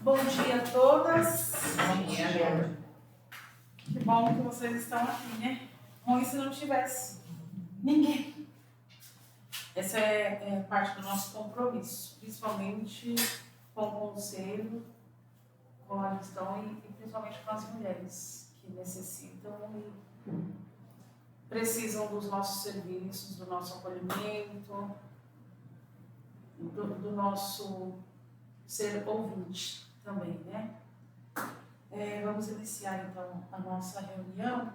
Bom dia a todas. Bom dia. Que bom que vocês estão aqui, né? Ruim se não tivesse ninguém. Essa é parte do nosso compromisso, principalmente com o conselho, com a gestão e principalmente com as mulheres que necessitam e precisam dos nossos serviços, do nosso acolhimento, do nosso ser ouvinte também, né? Vamos iniciar então a nossa reunião.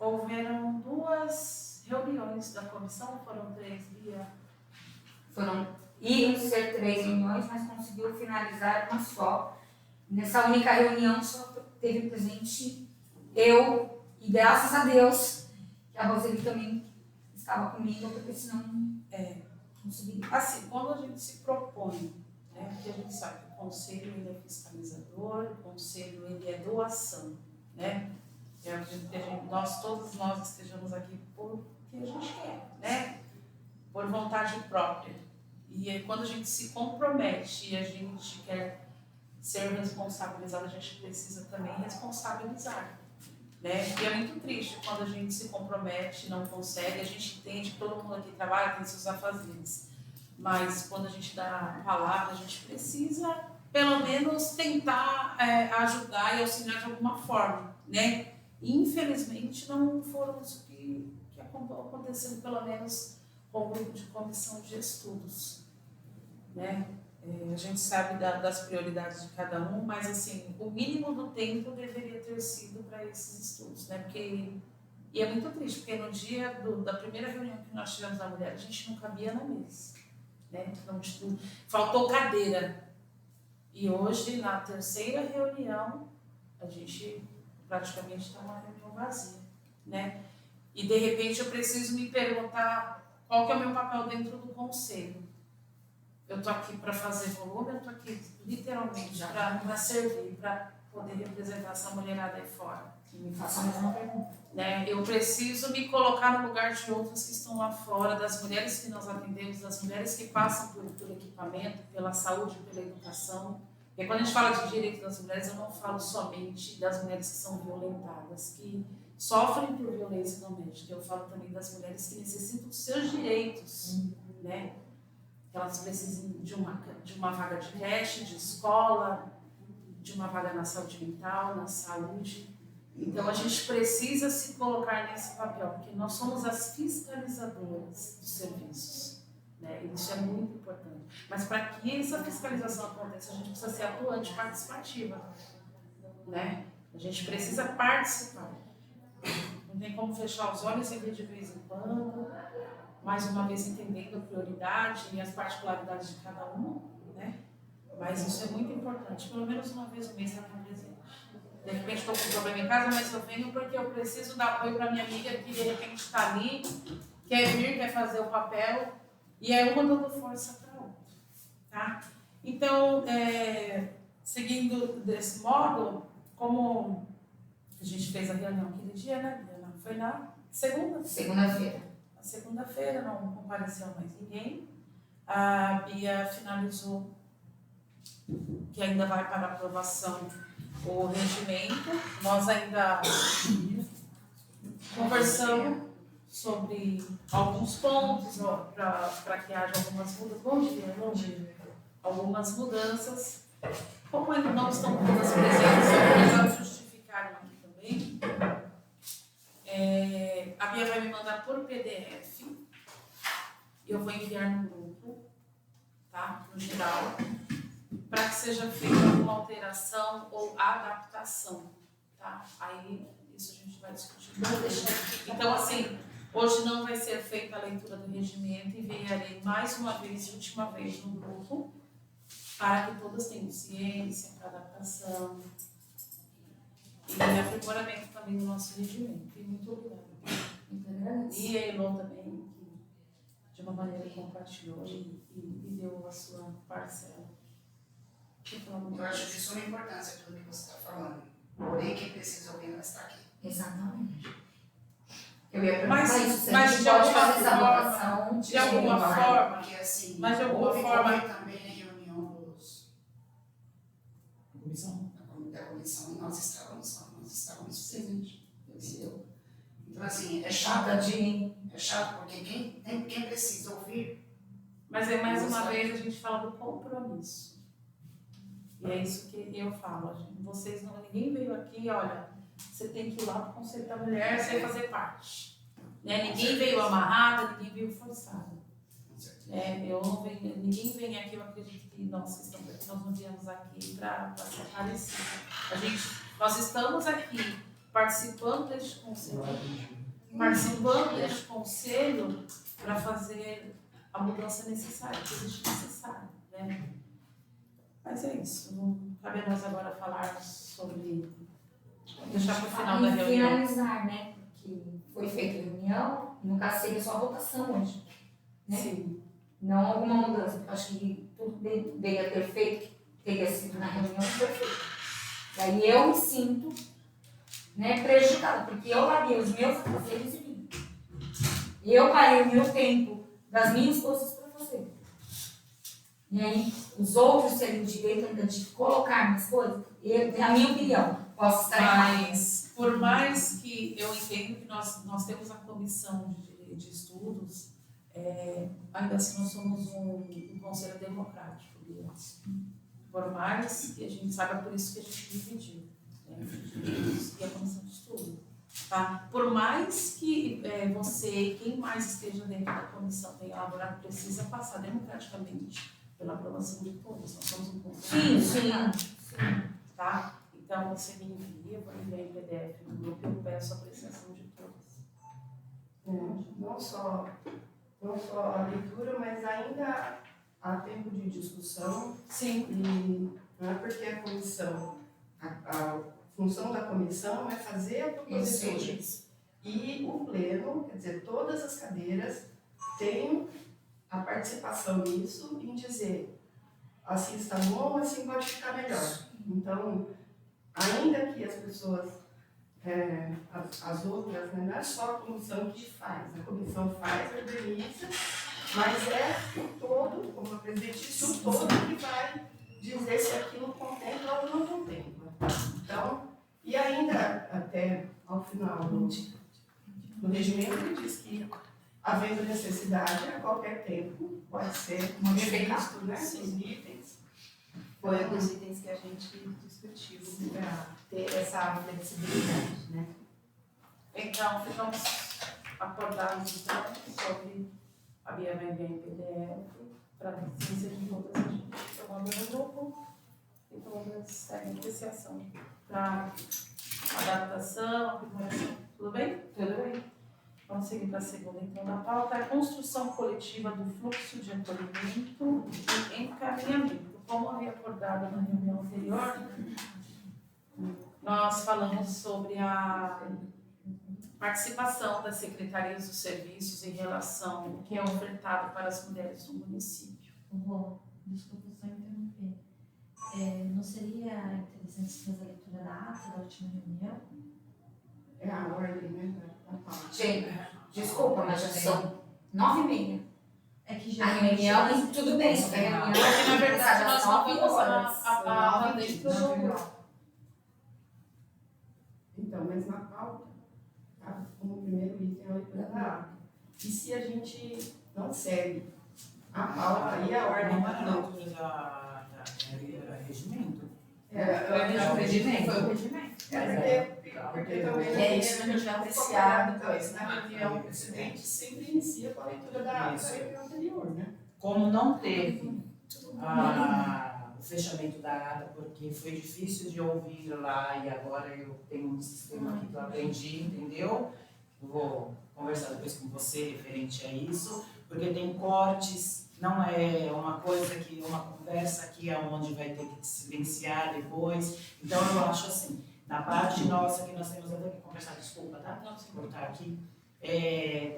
Houveram 2 reuniões da comissão, foram 3 via. Iam ser 3 reuniões, mas conseguiu finalizar uma só. Nessa única reunião só teve presente eu, e graças a Deus que a Roseli também estava comigo, porque senão conseguiria. Assim, quando a gente se propõe, né, porque a gente sabe que o conselho ele é fiscalizador, o conselho ele é doação, né? Todos nós estejamos aqui porque a gente quer, né? Por vontade própria. E quando a gente se compromete e a gente quer ser responsabilizado, a gente precisa também responsabilizar, né? E é muito triste quando a gente se compromete e não consegue. A gente entende que todo mundo aqui trabalha, tem seus afazeres. Mas quando a gente dá a palavra, a gente precisa, pelo menos, tentar ajudar e auxiliar de alguma forma, né? E, infelizmente, não foram isso que aconteceu, pelo menos, com o grupo de comissão de estudos, né? A gente sabe das prioridades de cada um, mas, assim, o mínimo do tempo deveria ter sido para esses estudos, né? E é muito triste, porque no dia da primeira reunião que nós tivemos da mulher, a gente não cabia na mesa. Né? Então, faltou cadeira. E hoje, na 3ª reunião, a gente praticamente está uma reunião vazia. Né? E, de repente, eu preciso me perguntar qual que é o meu papel dentro do conselho. Eu estou aqui para fazer volume, eu estou aqui literalmente para servir, para poder representar essa mulherada aí fora. E me faça a mesma pergunta. Né? Eu preciso me colocar no lugar de outras que estão lá fora, das mulheres que nós atendemos, das mulheres que passam por equipamento, pela saúde, pela educação. Porque quando a gente fala de direito das mulheres, eu não falo somente das mulheres que são violentadas, que sofrem por violência doméstica. Eu falo também das mulheres que necessitam dos seus direitos, né? Que elas precisam de uma vaga de creche, de escola, de uma vaga na saúde mental, na saúde. Então, a gente precisa se colocar nesse papel, porque nós somos as fiscalizadoras dos serviços, né? Isso é muito importante. Mas, para que essa fiscalização aconteça, a gente precisa ser atuante, participativa, né? A gente precisa participar. Não tem como fechar os olhos e ver de vez em quando, mais uma vez entendendo a prioridade e as particularidades de cada um, né? Mas isso é muito importante, pelo menos uma vez no mês estar presente. De repente estou com um problema em casa, mas eu venho porque eu preciso dar apoio para minha amiga que de repente está ali, quer vir, quer fazer o papel, e é uma dando força para a outra. Tá? Então, seguindo desse modo, como a gente fez a reunião aquele dia, né? Foi na Segunda-feira. Na segunda-feira não compareceu mais ninguém. A Bia finalizou que ainda vai para aprovação o regimento. Nós ainda conversamos sobre alguns pontos para que haja algumas mudanças. Bom dia. Algumas mudanças. Como ainda não estão todas presentes, eu vou justificar aqui também. A Bia vai me mandar por PDF. Eu vou enviar no grupo, tá? No geral, para que seja feita alguma alteração ou adaptação, tá? Aí, isso a gente vai discutir. Então, assim, hoje não vai ser feita a leitura do regimento, enviarei mais uma vez e última vez no grupo, para que todas tenham ciência para adaptação e aprimoramento também do nosso regimento. E muito obrigada. E a Elô também, que de uma maneira compartilhou e deu a sua parcela. Eu acho de suma importância tudo que você está falando. Porém, quem precisa ouvir não está aqui. Exatamente. Eu ia Mas perguntar isso, se de a gente pode fazer essa alguma votação de alguma forma, Porque assim, mas de alguma houve forma também a reunião comissão. Da comissão, nós estávamos presentes. Eu. Então, assim, é chato porque quem precisa ouvir. Mas é mais uma vez a gente fala do compromisso. E é isso que eu falo. Vocês não, ninguém veio aqui, olha, você tem que ir lá para o Conselho da Mulher, você vai fazer parte. Né? Ninguém veio amarrado, ninguém veio forçado. Ninguém vem aqui, eu acredito que nós estamos aqui, nós não viemos aqui para ser parecido. Nós estamos aqui participando deste conselho para fazer a mudança necessária, que existe necessária, né? Mas é isso, não cabe a nós agora falarmos sobre... Deixar para o final da reunião. Finalizar, né? Porque foi feita a reunião, no caso seria só a votação hoje, né? Sim. Não alguma mudança, porque eu acho que tudo deveria ter feito, teria sido na reunião perfeita. Daí eu me sinto, né, prejudicada, porque eu larguei os meus afazeres e vim. Eu parei o meu tempo das minhas coisas para fazer. E aí, os outros terem o direito ainda de colocar minhas coisas, na minha opinião, posso estar errada. Mas, por mais que eu entendo que nós temos a comissão de estudos, ainda assim nós somos um conselho democrático, Deus. Por mais que a gente saiba, por isso que a gente dividiu, né? E a comissão de estudo. Tá? Por mais que você e quem mais esteja dentro da comissão tenha elaborado, precisa passar democraticamente pela aprovação de todos. Nós somos um conselho. Sim. Tá? Então você me envia, eu vou enviar em PDF no grupo e eu peço a apreciação de todos. Não só a leitura, mas ainda há tempo de discussão. Sim. E não é porque a comissão, a função da comissão é fazer a propositura. E o pleno, quer dizer, todas as cadeiras têm a participação nisso em dizer assim está bom, assim pode ficar melhor. Então, ainda que as pessoas, as outras, né, não é só a comissão que faz, a comissão faz, organiza, mas é o todo, como a presidente disse, o todo que vai dizer se aquilo contempla ou não contempla. Então, e ainda até ao final do regimento, ele diz que, havendo necessidade, a qualquer tempo pode ser modificado, né, os itens. Foi um dos itens que a gente discutiu para ter essa flexibilidade, né? Então, ficamos acordados então, sobre a Bia vai enviar em PDF para a ciência de todas a gente tomando no grupo e todas em apreciação para adaptação, aprimoração. Tudo bem? Tudo bem. Vamos seguir para a segunda, então, na pauta. A construção coletiva do fluxo de acolhimento e encaminhamento. Como havia acordado na reunião anterior, nós falamos sobre a participação das secretarias dos serviços em relação ao que é ofertado para as mulheres no município. Desculpa só interromper. Não seria interessante se fazer a leitura da ata da última reunião? É a ordem, né, da pauta. Gente, desculpa, mas já são 9h30. É que já A reunião, tudo bem, só que a reunião... Porque, na verdade, nós não vimos horas. a dentro do... Então, mas na pauta, tá, como primeiro item a leitura da ata. E se a gente não segue a pauta e a ordem da pauta? Regimento. Foi o regimento. Porque também É isso que a gente vai apreciar depois, na reunião, o presidente sempre inicia com a leitura da ata da reunião anterior, né? Como não teve o fechamento da ata, porque foi difícil de ouvir lá e agora eu tenho um sistema aqui que eu aprendi, entendeu? Vou conversar depois com você referente a isso, porque tem cortes, não é uma coisa que, uma conversa aqui onde vai ter que silenciar depois. Então eu acho assim, na parte nossa que nós temos até que conversar, desculpa, tá? Não, se cortar aqui.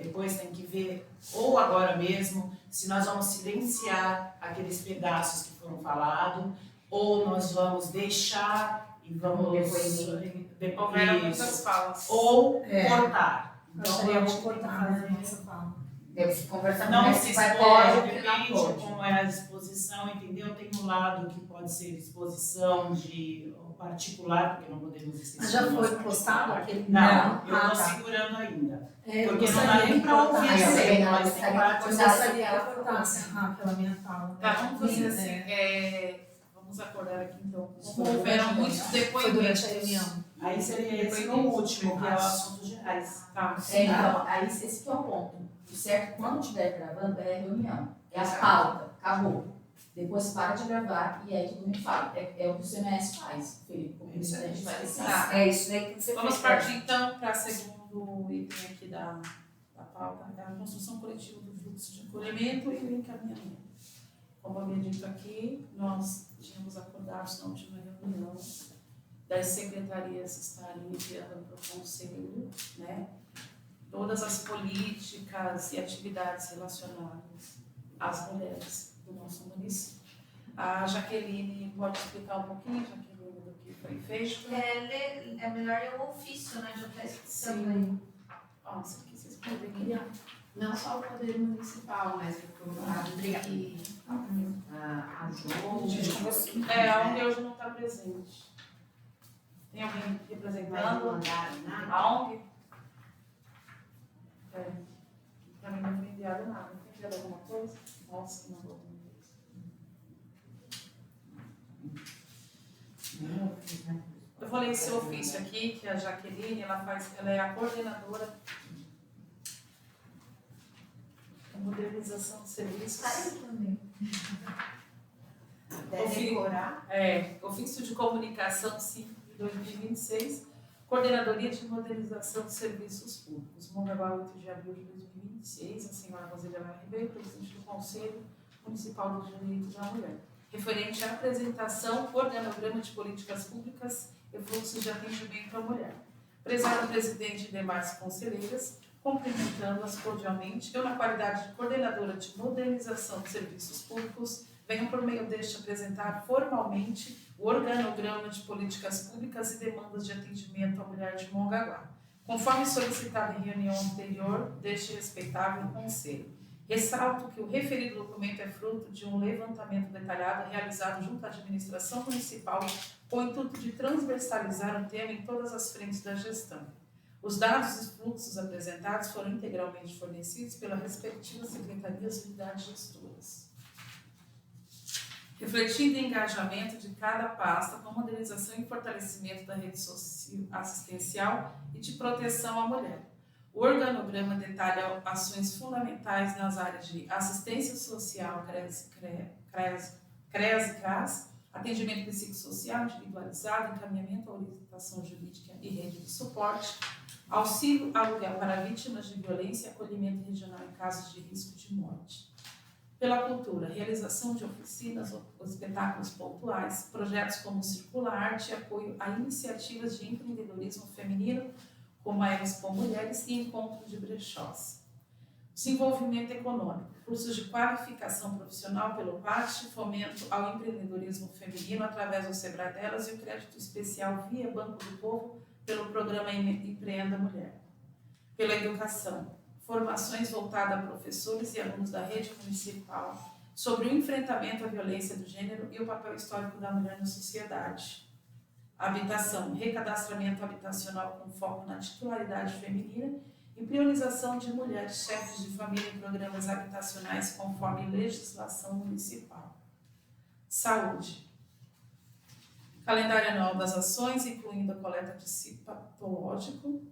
Depois tem que ver, ou agora mesmo, se nós vamos silenciar aqueles pedaços que foram falados, ou nós vamos deixar e vamos Houveram muitas falas. ou cortar. Então, eu vou cortar essa fala. Deve se conversar Não mais se se vai expõe, pode ou que não depende pode. como é a exposição, entendeu? Tem um lado que pode ser exposição de particular, porque não podemos esquecer. Mas já do foi nosso postado particular. aquele? Não, eu Ah, estou tá. segurando ainda. É, Porque não gostaria dá nem que para ouvir cortasse. sempre, mas gostaria tem que parte Eu gostaria que cortasse pela minha fala. Tá, vamos fazer assim. É. Vamos acordar aqui então. Foi Houveram durante- muitos Foi depoimentos. durante a reunião. Aí seria esse no último, que é o assuntos gerais. Tá. Então, aí esse que é o ponto. O certo, quando estiver gravando, é a reunião. É a pauta. Acabou. Depois para de gravar e aí todo mundo fala. É o que o CMS faz, Felipe. Como presidente vai licenciar. Tá. É isso daí que tem que ser Vamos feito. partir então para o segundo item aqui da pauta, a construção coletiva do fluxo de acolhimento e o encaminhamento. Como havia dito aqui, nós tínhamos acordado na última reunião das secretarias estarem enviando para o conselho, né, todas as políticas e atividades relacionadas às mulheres do nosso município. A Jaqueline pode explicar um pouquinho, Jaqueline, do que foi feito? É melhor ler o ofício, né? Já está explicando aí. Nossa, aqui vocês podem criar. Não só o poder municipal, mas o programa que ajudou. A ONG hoje não está presente. Tem alguém Mas representando mandaram nada. a ONG? Para mim não foi enviado nada. Foi enviado alguma coisa? Nossa, que mandou alguma coisa. Eu vou ler esse ofício aqui, que a Jaqueline, ela é a coordenadora da modernização de serviços. Tá aí também. Até decorar. Ofício de Comunicação 5 de 2026, Coordenadoria de Modernização de Serviços Públicos, Mongaguá, 8 de abril de 2026, a senhora Roseliana Ribeiro, presidente do Conselho Municipal dos Direitos da Mulher, referente à apresentação, organograma de políticas públicas e fluxos de atendimento à mulher. Prezado presidente e demais conselheiras, cumprimentando-as cordialmente, eu, na qualidade de coordenadora de modernização de serviços públicos, venho por meio deste apresentar formalmente o organograma de políticas públicas e demandas de atendimento à mulher de Mongaguá, conforme solicitado em reunião anterior deste respeitável conselho. Ressalto que o referido documento é fruto de um levantamento detalhado realizado junto à administração municipal com o intuito de transversalizar o tema em todas as frentes da gestão. Os dados e fluxos apresentados foram integralmente fornecidos pelas respectivas secretarias e unidades gestoras. Refletindo o engajamento de cada pasta com a modernização e fortalecimento da rede assistencial e de proteção à mulher. O organograma detalha ações fundamentais nas áreas de assistência social, CRES e CRAS, atendimento psicossocial individualizado, encaminhamento à orientação jurídica e rede de suporte, auxílio aluguel para vítimas de violência e acolhimento regional em casos de risco de morte. Pela cultura, realização de oficinas, espetáculos pontuais, projetos como Circula Arte e apoio a iniciativas de empreendedorismo feminino, como a Expo Mulheres e Encontro de Brechós. Desenvolvimento econômico, cursos de qualificação profissional pelo PAT, fomento ao empreendedorismo feminino através do Sebrae Delas e o crédito especial via Banco do Povo pelo programa Empreenda Mulher. Pela educação, formações voltadas a professores e alunos da rede municipal sobre o enfrentamento à violência do gênero e o papel histórico da mulher na sociedade. Habitação, recadastramento habitacional com foco na titularidade feminina e priorização de mulheres chefes de família em programas habitacionais conforme legislação municipal. Saúde. Calendário anual das ações, incluindo a coleta de citopatológico,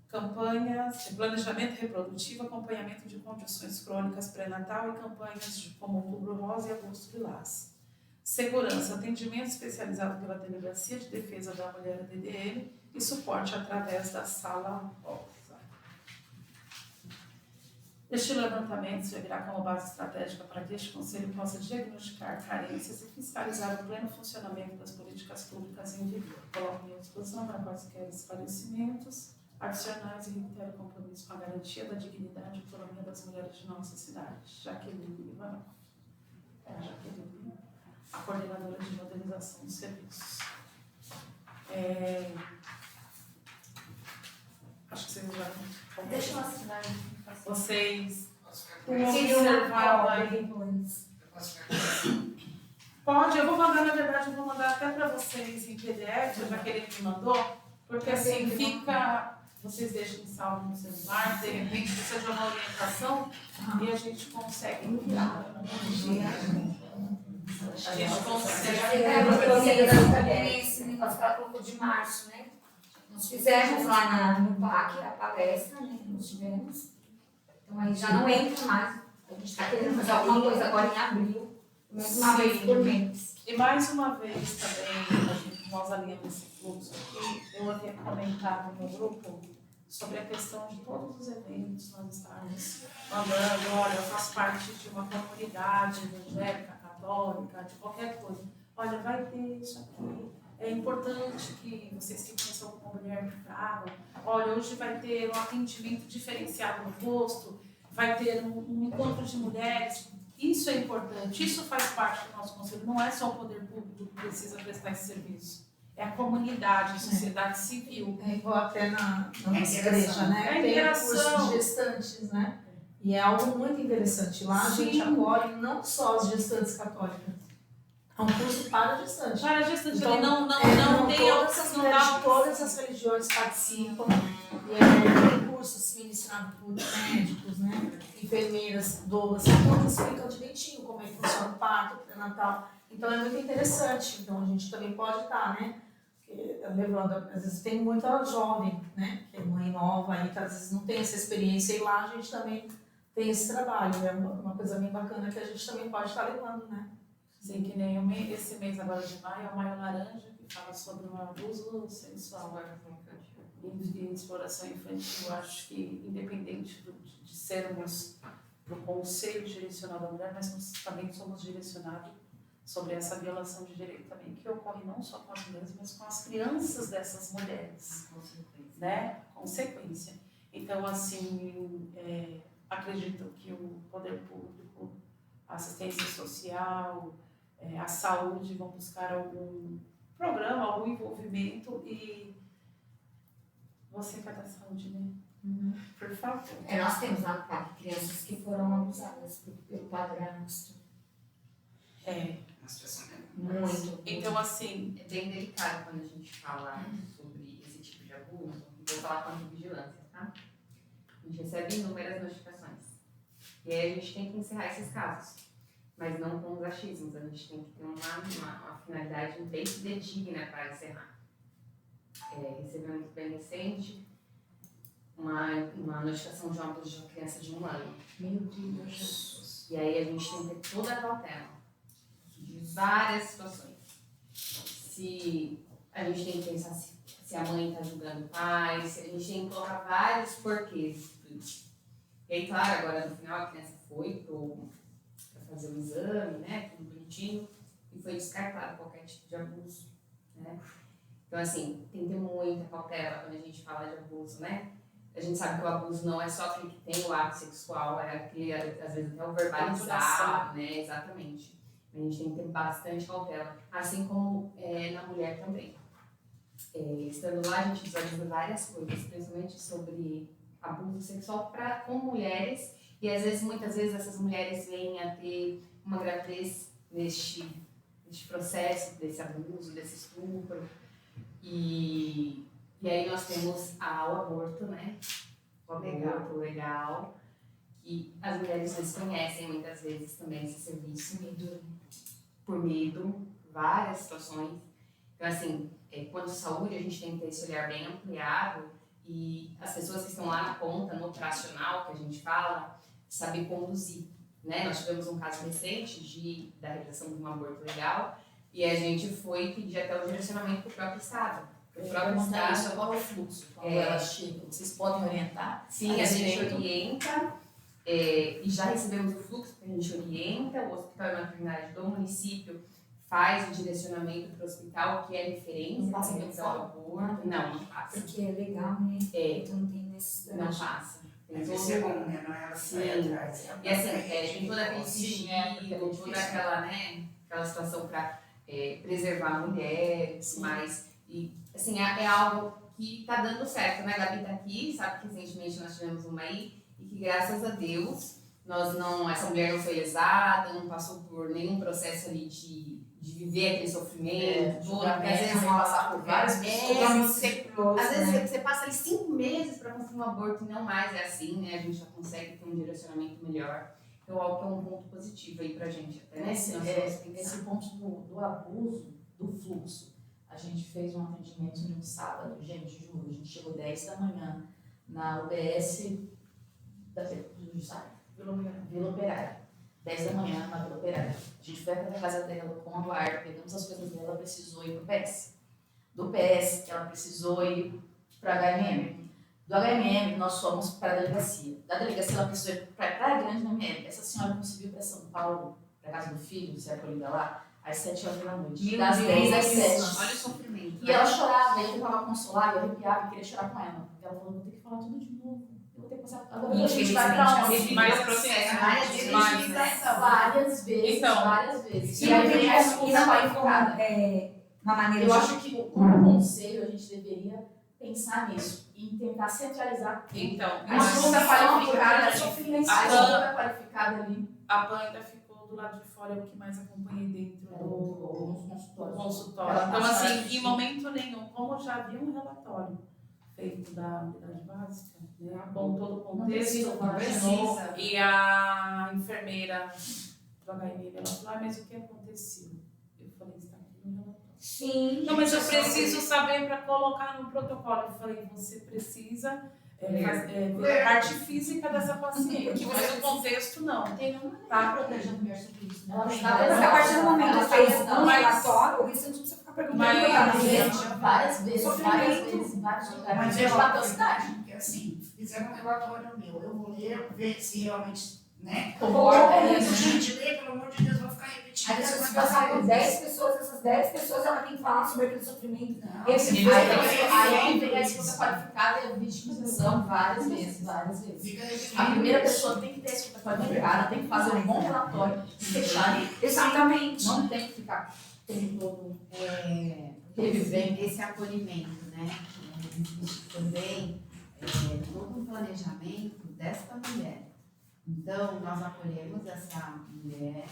campanhas de planejamento reprodutivo, acompanhamento de condições crônicas pré-natal e campanhas como Outubro Rosa e Agosto Lilás. Segurança, atendimento especializado pela Delegacia de Defesa da Mulher DDM e suporte através da Sala Rosa. Este levantamento servirá como base estratégica para que este Conselho possa diagnosticar carências e fiscalizar o pleno funcionamento das políticas públicas em vigor. Coloco à disposição para quaisquer esclarecimentos adicionais e reitero o compromisso com a garantia da dignidade e autonomia das mulheres de nossa cidade. Jaqueline Ivanov. Jaqueline, a coordenadora de modernização dos serviços. Acho que vocês já... Deixa eu assinar. Vocês Seria uma observaram prova aí... depois. Posso ficar com isso? Pode, eu vou mandar, na verdade, eu vou mandar até para vocês em PDF, já que ele me mandou, porque assim fica, vocês deixam salvo no celular, de repente precisa de uma orientação e a gente consegue enviar. A gente consegue. Esse negócio que ela colocou de março, né? Nós fizemos lá no PAC a palestra, né? Que nós tivemos. Então aí já não entra mais. A gente está querendo fazer alguma coisa agora em abril, uma vez por mês. E mais uma vez também, nós alinhamos esse fluxo aqui, eu havia comentado no grupo sobre a questão de todos os eventos nós estarmos mandando, olha, eu faço parte de uma comunidade evangélica, católica, de qualquer coisa. Olha, vai ter isso aqui. É importante que vocês que conheçam alguma mulher que traga. Olha, hoje vai ter um atendimento diferenciado no posto, vai ter um encontro de mulheres. Isso é importante, isso faz parte do nosso conselho. Não é só o poder público que precisa prestar esse serviço. É a comunidade, a sociedade civil. É igual até na nossa igreja, né? Tem o curso de gestantes, né? E é algo muito interessante. Lá a gente acolhe não só as gestantes católicas. É um curso para gestantes. Para gestantes, Então, ele não tem todas as mulheres de todas as religiões participam. E aí tem cursos ministrados por médicos, né? Enfermeiras, doulas, todas explicam direitinho como é que funciona o parto, o pré-natal. Então é muito interessante. Então a gente também pode estar, né? Levando, às vezes tem muita jovem, né? Que é mãe nova aí, que às vezes não tem essa experiência. E lá a gente também tem esse trabalho. É uma coisa bem bacana que a gente também pode estar levando, né? Sim, que nem esse mês agora de maio é o Maio Laranja, que fala sobre o abuso sexual e exploração infantil. Eu acho que, independente de sermos para o Conselho Direcional da Mulher, mas nós também somos direcionados sobre essa violação de direito também, que ocorre não só com as mulheres, mas com as crianças dessas mulheres. Né? Consequência. Então, assim, acredito que o poder público, a assistência social, a saúde vão buscar algum programa, algum envolvimento e você que é da saúde, né? Por favor. Nós temos lá no PAC crianças que foram abusadas pelo padrasto. Uma situação Muito. Então, assim, É bem delicado quando a gente fala sobre esse tipo de abuso. Vou falar com a vigilância, tá? A gente recebe inúmeras notificações. E aí a gente tem que encerrar esses casos. Mas não com os achismos. A gente tem que ter uma finalidade bem fidedigna para encerrar. Recebemos bem recente uma notificação de um abuso de uma criança de 1 ano. Meu Deus. E aí a gente tem que ter toda a cautela de várias situações. Se a gente tem que pensar se a mãe está julgando o pai, se a gente tem que colocar vários porquês. E aí, claro, agora no final a criança foi para fazer o exame, né, tudo bonitinho, e foi descartado qualquer tipo de abuso, né. Então, assim, tem que ter muita cautela quando a gente fala de abuso, né. A gente sabe que o abuso não é só aquele que tem o ato sexual, é aquele, às vezes, até o verbalizado, né, exatamente. A gente tem que ter bastante cautela, assim como na mulher também. Estando lá, a gente visualiza várias coisas, principalmente sobre abuso sexual com mulheres, e às vezes, muitas vezes, essas mulheres vêm a ter uma gravidez neste processo, desse abuso, desse estupro, e aí nós temos o aborto, né? O aborto legal, que as mulheres desconhecem muitas vezes também esse serviço, por medo, várias situações. Então, assim, quanto à saúde, a gente tem que ter esse olhar bem ampliado e as pessoas que estão lá na ponta, no operacional, que a gente fala, saber conduzir, né? Nós tivemos um caso recente da realização de um aborto legal e a gente foi pedir até o direcionamento para o próprio Estado. Qual é o fluxo? Quando elas chegam, vocês podem orientar? Sim, a gente orienta e já recebemos o fluxo, a gente orienta, o Hospital e Maternidade do município faz o direcionamento para o hospital, que é referência. Não passa pelo aborto. Não passa. Porque é legal, né? Então não tem necessidade. Não passa. Tem Mas isso é bom, né? Não é ela que vai atrás. E assim, tem todo aquele sigilo, toda aquela, né, aquela situação para preservar mulheres, mas e, assim, é algo que está dando certo, né? A Gabi está aqui, sabe que recentemente nós tivemos uma aí, e que graças a Deus essa mulher não foi lesada, não passou por nenhum processo ali de viver aquele sofrimento, tudo, porque às vezes passar por várias pessoas. às vezes você passa ali 5 meses para conseguir um aborto e não mais é assim, né? A gente já consegue ter um direcionamento melhor. Então, eu acho que é um ponto positivo aí pra gente. Até Esse ponto do abuso, do fluxo. A gente fez um atendimento no sábado, gente, juro, a gente chegou 10 da manhã na UBS do Jussara, Vila Operária. 10 da manhã na Vila Operária. A gente foi até a casa dela com a guarda, pegamos as coisas dela, ela precisou ir pro PS. Do PS, ela precisou ir para HMM. Do HMM, nós fomos para a delegacia. Da delegacia, ela precisou ir para Praia Grande na MM. Essa senhora conseguiu ir para São Paulo, para casa do filho, ser acolhida lá, às 7 horas da noite. Das 10 às 7. Olha o sofrimento. E ela chorava, eu tentava consolar, eu arrepiava e queria chorar com ela. Porque ela falou, vou ter que falar tudo de novo. Eu vou ter que passar. Agora a gente vai pra onde? Mais processo, várias vezes. Então, várias vezes. E aí vem essa qualificada. Uma maneira Eu acho que, como conselho, a gente deveria pensar nisso e tentar centralizar tudo. Então, A escuta qualificada, a escuta qualificada ali. A PAN ainda ficou do lado de fora, é o que mais acompanhei dentro do consultório. Ela Então, passa assim, em momento nenhum, como já havia um relatório feito da unidade básica, né, com todo o contexto, e a enfermeira do HMM, ela falou, mas o que aconteceu? Eu falei, está aqui no relatório. Sim. Não, mas eu preciso saber para colocar no protocolo. Eu falei, você precisa ver a parte física dessa paciente, mas o contexto não. Tem uma maneira Tá. de proteger a mulher sobre isso, né? Mas a partir do momento que fez um relatório, o restante não precisa ficar perguntando pra gente. Várias vezes, vários lugares. Mas Gente, eu bateu cidade. porque assim, fizeram um relatório meu, eu vou ler, ver se realmente, né? Concorda isso, gente, lê, pelo amor de Deus, vou ficar repetindo. Aí se passar por 10 pessoas, essas 10 pessoas ela tem que falar sobre aquele sofrimento. Não, Esse fica Aí vem a repetindo. escuta qualificada e a vitimização várias vezes. Fica repetindo. A primeira pessoa tem que ter a escuta qualificada, tem que fazer um bom relatório, fechar. Exatamente. Não tem que ficar o tempo todo revivendo. Esse acolhimento, né? Existe também todo um planejamento desta mulher. Então, nós acolhemos essa mulher,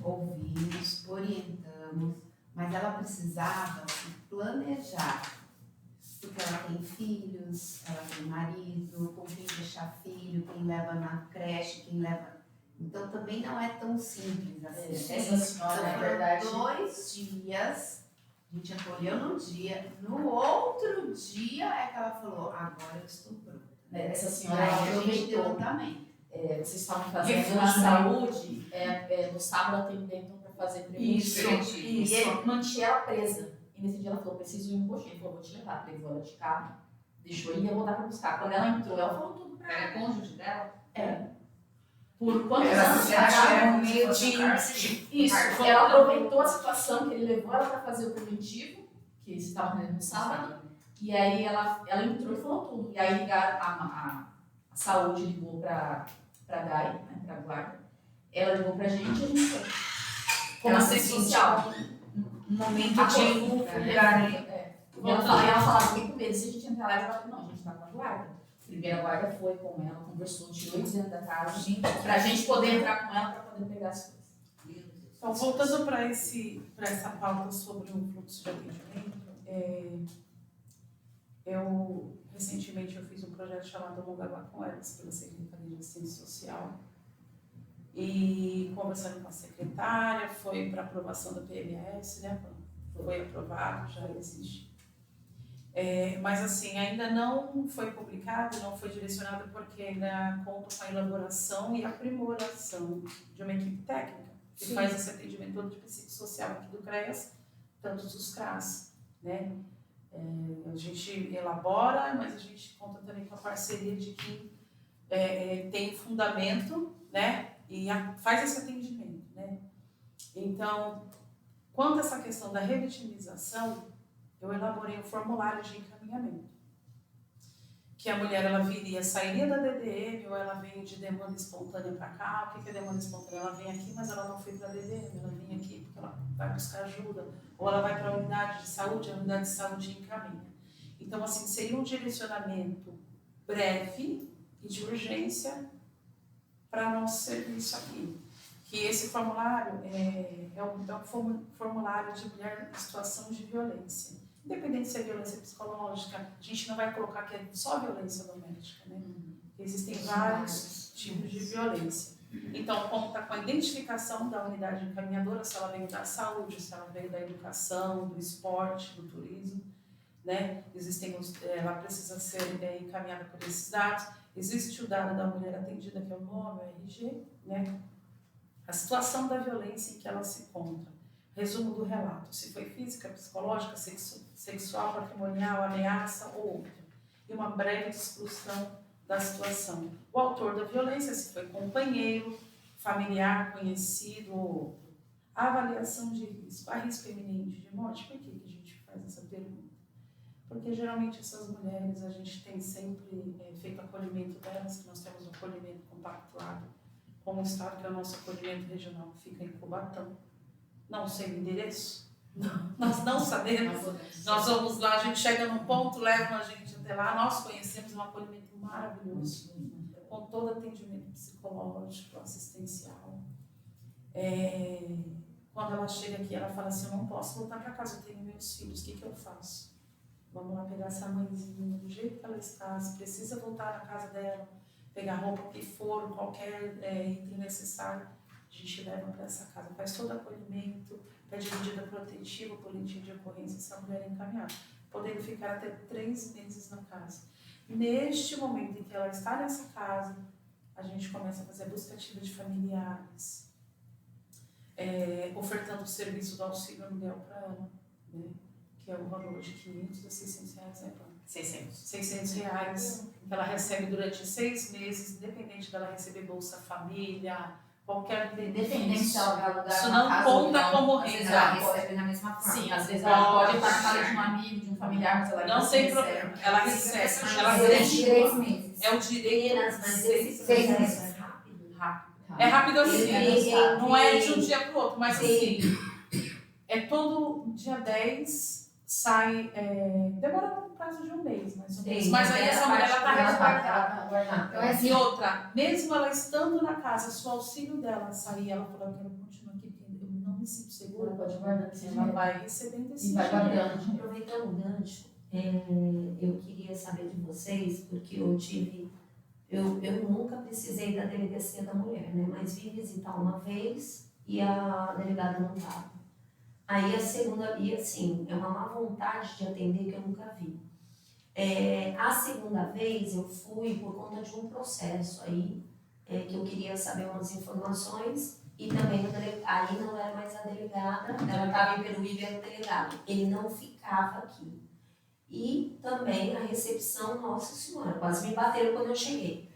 ouvimos, orientamos, mas ela precisava se planejar, porque ela tem filhos, ela tem marido, com quem deixar filho, quem leva na creche, quem leva... Então, também não é tão simples assim. Essa senhora, Então, na foram verdade... 2 dias, a gente acolheu num dia, no outro dia é que ela falou, agora eu estou pronta. Essa E senhora aí a gente deu aproveitou. também. Vocês estavam fazendo na saúde, no sábado ela teve dentro para fazer preventivo. E ele mantinha ela presa. E nesse dia ela falou, preciso ir no coxinho. Ele falou, vou te levar. Levou ela de carro, deixou ir e ia voltar para buscar. Quando ela entrou, ela falou tudo pra ela. Era cônjuge dela? Por quantos Era anos assim, acho que era no meio de... cárcere. Isso, ela aproveitou a situação que ele levou ela para fazer o preventivo, que eles estavam fazendo no sábado, e aí ela entrou e falou tudo. E aí ligaram, a saúde ligou para a GAI, né, para a guarda, ela ligou para a gente e a gente foi. Como assistente social. Um momento de lugar, né? E ela falava, fiquei com medo, se a gente entrar lá, ela falou, não, a gente tá com a guarda. A primeira guarda foi com ela, conversou, tirou eles dentro da casa, pra gente poder entrar com ela, pra poder pegar as coisas. Então, voltando para essa pauta sobre o fluxo de atendimento, recentemente eu fiz um projeto chamado Longa Lá com Elas, pela Secretaria de Assistência Social, e conversando com a secretária, foi para aprovação da PMS, né? Foi aprovado, já existe. Mas assim, ainda não foi publicado, não foi direcionado porque ainda conta com a elaboração e aprimoração de uma equipe técnica que faz esse atendimento todo de psicossocial aqui do CREAS, tanto dos CRAS, né? A gente elabora, mas a gente conta também com a parceria de quem tem fundamento, né? E faz esse atendimento, né? Então, quanto a essa questão da revitimização, eu elaborei um formulário de encaminhamento. Que a mulher, sairia da DDM, ou ela veio de demanda espontânea para cá. O que é demanda espontânea? Ela vem aqui, mas ela não foi para a DDM, ela vem aqui porque ela vai buscar ajuda. Ou ela vai para a unidade de saúde, a unidade de saúde encaminha. Então, assim, seria um direcionamento breve e de urgência para nosso serviço aqui. Que esse formulário é um formulário de mulher em situação de violência. Independente se é violência psicológica, a gente não vai colocar que é só violência doméstica, né? Existem vários tipos de violência. Então, conta com a identificação da unidade encaminhadora, se ela veio da saúde, se ela veio da educação, do esporte, do turismo, né? Ela precisa ser encaminhada por esses dados. Existe o dado da mulher atendida, que é o nome, o RG, né? A situação da violência em que ela se encontra. Resumo do relato, se foi física, psicológica, sexual, patrimonial, ameaça ou outra. E uma breve descrição da situação. O autor da violência, se foi companheiro, familiar, conhecido ou outro. A avaliação de risco. Há risco iminente de morte? Por que a gente faz essa pergunta? Porque geralmente essas mulheres, a gente tem sempre feito acolhimento delas, que nós temos um acolhimento compactuado com o Estado, que é o nosso acolhimento regional, que fica em Cubatão. Não sei o endereço, nós não sabemos. Nós vamos lá, a gente chega num ponto, levam a gente até lá, nós conhecemos um acolhimento maravilhoso, com todo atendimento psicológico, assistencial. Quando ela chega aqui, ela fala assim, eu não posso voltar para casa, eu tenho meus filhos, o que eu faço? Vamos lá pegar essa mãezinha do jeito que ela está, se precisa voltar na casa dela, pegar roupa que for, qualquer item necessário, a gente leva para essa casa, faz todo acolhimento, pede medida protetiva, boletim de ocorrência, essa mulher é encaminhada, podendo ficar até 3 meses na casa. Neste momento em que ela está nessa casa, a gente começa a fazer a busca ativa de familiares, ofertando o serviço do auxílio aluguel para ela, né? Que é o valor de 500 a 600 reais, né, Pão? 600 reais, que ela recebe durante 6 meses, independente dela receber Bolsa Família, qualquer Independente se ela vai alugar isso uma não casa conta ou como às vezes renda. ela recebe na mesma forma. Sim, às vezes ela pode estar na casa de um amigo, de um familiar, mas ela Não tem recebe. problema, ela recebe, ela Durante 3 meses. é o direito Meninas, mas esse 6 processo meses. é rápido. É rápido assim, não é de um Sim. dia para o outro, mas assim, todo dia 10 sai, demora um prazo de 1 mês, mais ou menos. Sim, Mas aí essa mulher está resguardada. Então, é assim, E outra, mesmo ela estando na casa, se o auxílio dela sair, ela falou, eu quero continuar aqui, porque eu não me sinto segura, Ela pode guardar esse ela dinheiro. vai recebendo esse E vai dinheiro. guardando. Aproveitando o gancho, eu queria saber de vocês, porque eu nunca precisei da delegacia da mulher, né? Mas vim visitar uma vez e a delegada não estava. Aí a segunda, e assim, é uma má vontade de atender que eu nunca vi. A segunda vez eu fui por conta de um processo aí, que eu queria saber umas informações, e também aí não era mais a delegada, ela estava em Peruíbe, era o delegado. Ele não ficava aqui. E também a recepção, nossa senhora, quase me bateram quando eu cheguei.